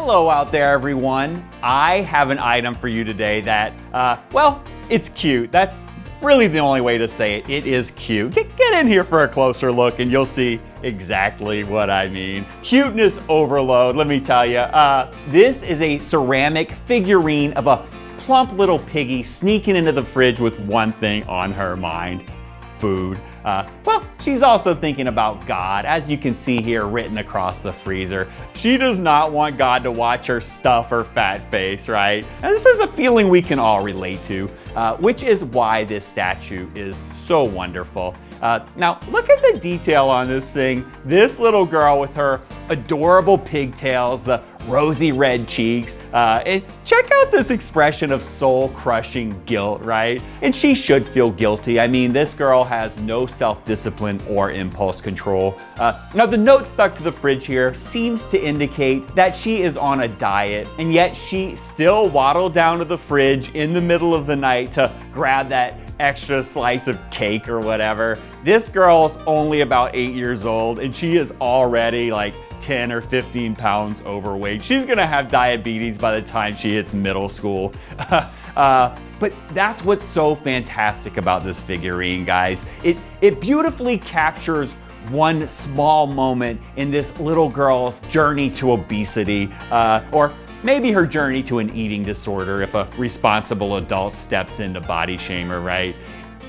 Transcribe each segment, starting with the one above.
Hello out there, everyone. I have an item for you today that, well, it's cute. That's really the only way to say it. It is cute. Get in here for a closer look and you'll see exactly what I mean. Cuteness overload, let me tell you. This is a ceramic figurine of a plump little piggy sneaking into the fridge with one thing on her mind: food. Well, she's also thinking about God, as you can see here written across the freezer. She does not want God to watch her stuff her fat face, right? And this is a feeling we can all relate to, which is why this statue is so wonderful. Now, look at the detail on this thing. This little girl with her adorable pigtails, the rosy red cheeks, and check out this expression of soul-crushing guilt, right? And she should feel guilty. I mean, this girl has no self-discipline or impulse control. Now, the note stuck to the fridge here seems to indicate that she is on a diet, and yet she still waddled down to the fridge in the middle of the night to grab that extra slice of cake or whatever. This girl's only about 8 years old and she is already like 10 or 15 pounds overweight. She's gonna have diabetes by the time she hits middle school. But that's what's so fantastic about this figurine, guys. It beautifully captures one small moment in this little girl's journey to obesity, or maybe her journey to an eating disorder if a responsible adult steps in to body shame her, right?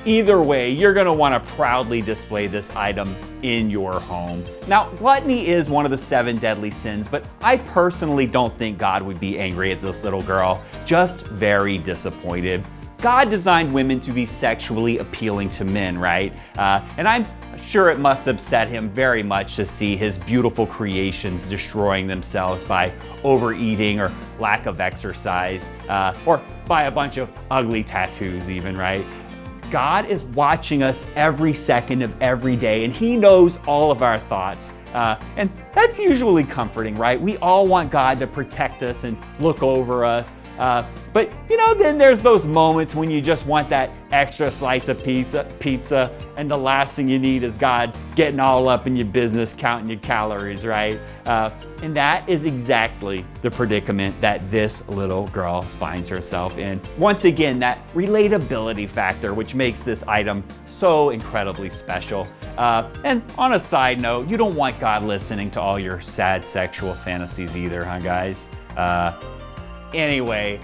Either way, you're gonna wanna proudly display this item in your home. Now, gluttony is one of the 7 deadly sins, but I personally don't think God would be angry at this little girl, just very disappointed. God designed women to be sexually appealing to men, right? And I'm sure it must upset him very much to see his beautiful creations destroying themselves by overeating or lack of exercise, or by a bunch of ugly tattoos even, right? God is watching us every second of every day, and he knows all of our thoughts. And that's usually comforting, right? We all want God to protect us and look over us. But you know, then there's those moments when you just want that extra slice of pizza, and the last thing you need is God getting all up in your business, counting your calories, right? And that is exactly the predicament that this little girl finds herself in. Once again, that relatability factor, which makes this item so incredibly special. And on a side note, you don't want God listening to all your sad sexual fantasies either, huh, guys? Anyway,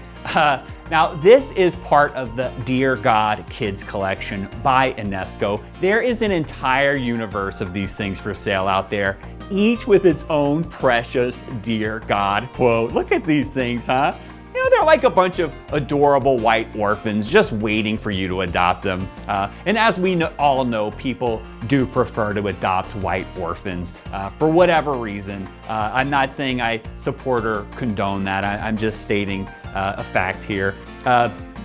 now this is part of the Dear God Kids Collection by UNESCO. There is an entire universe of these things for sale out there, each with its own precious Dear God quote. Look at these things, huh? You know, they're like a bunch of adorable white orphans just waiting for you to adopt them. And as we all know, people do prefer to adopt white orphans for whatever reason. I'm not saying I support or condone that. I'm just stating a fact here.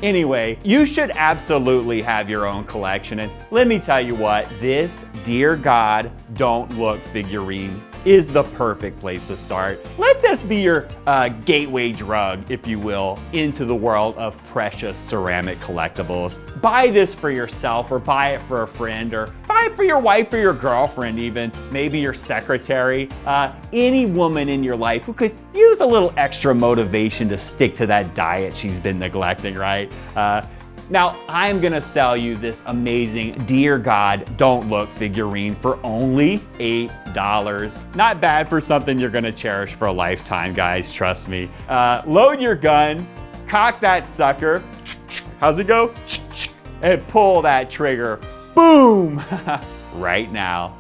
Anyway, you should absolutely have your own collection. And let me tell you what, this Dear God Don't Look figurine is the perfect place to start. Let this be your gateway drug, if you will, into the world of precious ceramic collectibles. Buy this for yourself, or buy it for a friend, or buy it for your wife or your girlfriend even, maybe your secretary, any woman in your life who could use a little extra motivation to stick to that diet she's been neglecting, right? Now, I'm gonna sell you this amazing Dear God Don't Look figurine for only $8. Not bad for something you're gonna cherish for a lifetime, guys, trust me. Load your gun, cock that sucker, how's it go? And pull that trigger, boom, right now.